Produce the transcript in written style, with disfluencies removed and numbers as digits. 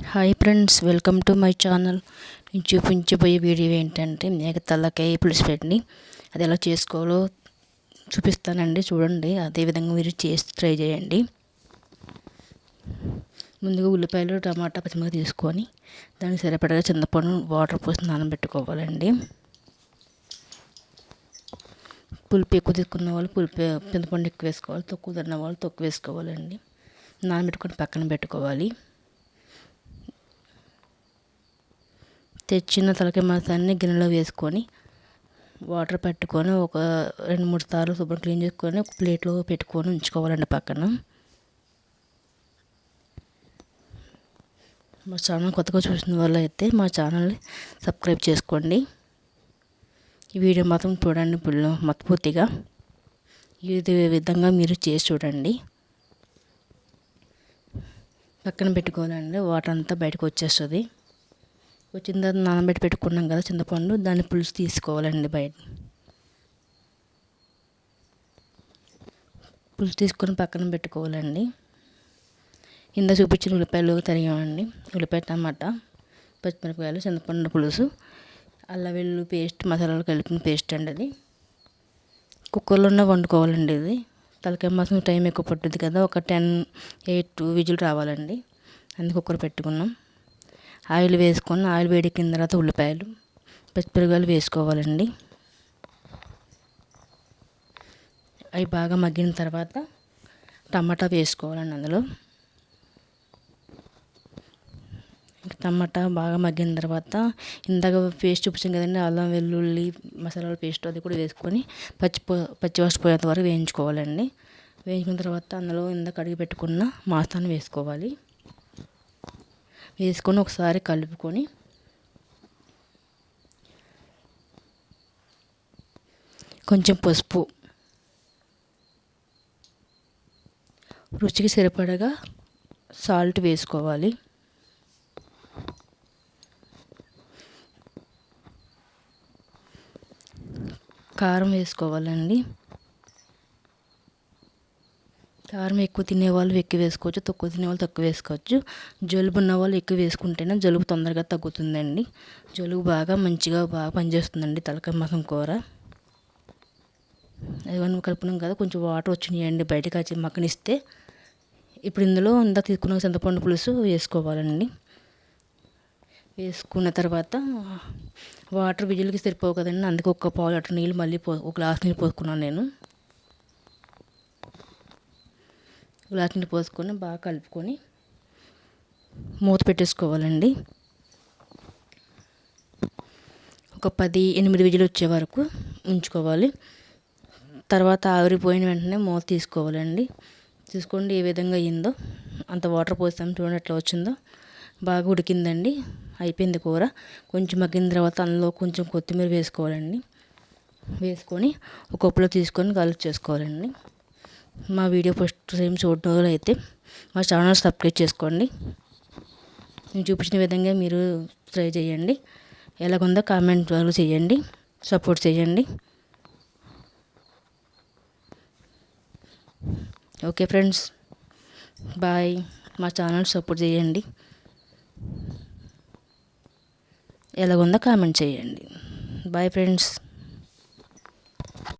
Hi friends, welcome to my channel. నేను చూపించబోయే video ఏంటంటే మేక తలకాయ పులుసు పెట్టిని అది ఎలా చేసుకోవాలో చూపిస్తానండి. చూడండి, అదేవిధంగా మీరు చేసి ట్రై చేయండి. ముందుగా ఉల్లిపాయలు, టమాటా, పచ్చిమిరపకాయ తీసుకొని దానికి సరిపడగా చింతపండు వాటర్ పోసి నానబెట్టుకోవాలండి. పులుపు ఎక్కువ తీసుకున్న వాళ్ళు చింతపండు ఎక్కువ వేసుకోవాలి, తక్కువ తిన్న వాళ్ళు తక్కువ వేసుకోవాలండి. నానబెట్టుకొని పక్కన పెట్టుకోవాలి. తెచ్చిన తలకాయ మాంసాన్ని గిన్నెలో వేసుకొని వాటర్ పెట్టుకొని ఒక 2-3 సార్లు శుభ్రం క్లీన్ చేసుకొని ఒక ప్లేట్లో పెట్టుకొని ఉంచుకోవాలండి పక్కన. మా ఛానల్ కొత్తగా చూసిన వాళ్ళు అయితే మా ఛానల్ని సబ్స్క్రైబ్ చేసుకోండి. ఈ వీడియో మాత్రం చూడండి పూర్తిగా. ఈ విధంగా మీరు చేసి చూడండి. పక్కన పెట్టుకోవాలండి, వాటర్ అంతా బయటకు వచ్చేస్తుంది. వచ్చిన తర్వాత నానబెట్టి పెట్టుకున్నాం కదా చింతపండు, దాన్ని పులుసు తీసుకోవాలండి. పులుసు తీసుకొని పక్కన పెట్టుకోవాలండి. కింద చూపించిన ఉల్లిపాయలు తరిగామండి. ఉల్లిపాయ, టమాటా, పచ్చిమిరపకాయలు, చింతపండు పులుసు, అల్లం వెల్లుల్లి పేస్ట్, మసాలాలు కలిపిన పేస్ట్ అండి. అది కుక్కర్లోనే వండుకోవాలండి. ఇది తలకాయ మాసం టైం ఎక్కువ పట్టుద్ది కదా, ఒక 10-8 విజిల్ రావాలండి. అందుకు కుక్కర్ పెట్టుకున్నాం. ఆయిల్ వేసుకొని ఆయిల్ వేడెక్కిన తర్వాత ఉల్లిపాయలు, పచ్చిమిరపకాయలు వేసుకోవాలండి. అవి బాగా మగ్గిన తర్వాత టమాటా వేసుకోవాలండి. అందులో టమాటా బాగా మగ్గిన తర్వాత ఇందాక పేస్ట్ చూపించాం కదండి, అల్లం వెల్లుల్లి మసాలాల పేస్ట్, అది కూడా వేసుకొని పచ్చివాసన పోయేంత వరకు వేయించుకోవాలండి. వేయించుకున్న తర్వాత అందులో ఇందాక కడిగి పెట్టుకున్న మాంసాన్ని వేసుకోవాలి. వేసుకొని ఒకసారి కలుపుకొని కొంచెం పసుపు, రుచికి సరిపడగా సాల్ట్ వేసుకోవాలి. కారం వేసుకోవాలండి. కారం ఎక్కువ తినేవాళ్ళు ఎక్కువ వేసుకోవచ్చు, తక్కువ తినేవాళ్ళు తక్కువ వేసుకోవచ్చు. జలుబు ఉన్న వాళ్ళు ఎక్కువ వేసుకుంటేనే జలుబు తొందరగా తగ్గుతుందండి. జలుబు మంచిగా పనిచేస్తుందండి తలకాయ మాసం కూర. ఇవన్నీ కలుపున్నాం కదా, కొంచెం వాటర్ వచ్చినాయండి బయటకు వచ్చి మగ్గనిస్తే. ఇప్పుడు ఇందులో ఇందాక తీసుకున్న చింతపండు పులుసు వేసుకోవాలండి. వేసుకున్న తర్వాత వాటర్ విజిల్కి సరిపోవు కదండి, అందుకే ఒక పావు లీటర్ నీళ్ళు మళ్ళీ ఒక గ్లాస్ నీళ్ళు పోసుకున్నాను నేను. గ్లాస్ నీళ్ళు పోసుకొని బాగా కలుపుకొని మూత పెట్టేసుకోవాలండి. ఒక 10-8 విజిల్ వచ్చే వరకు ఉంచుకోవాలి. తర్వాత ఆవిరిపోయిన వెంటనే మూత తీసుకోవాలండి. చూసుకోండి ఏ విధంగా అయ్యిందో. అంత వాటర్ పోసాము, చూడండి ఎట్లా వచ్చిందో. బాగా ఉడికిందండి, అయిపోయింది కూర. కొంచెం మగ్గిన తర్వాత అందులో కొంచెం కొత్తిమీర వేసుకోవాలండి. వేసుకొని ఒక కప్పులో తీసుకొని కలిపి చేసుకోవాలండి. మా వీడియో ఫస్ట్ టైం చూడడం వల్ల అయితే మా ఛానల్ సబ్స్క్రైబ్ చేసుకోండి. నేను చూపించిన విధంగా మీరు ట్రై చేయండి. ఎలాగుందో కామెంట్ చేయండి, సపోర్ట్ చేయండి. Okay friends, bye. మా ఛానల్ సపోర్ట్ చేయండి. ఎలాగుందో కామెంట్ చేయండి. Bye friends.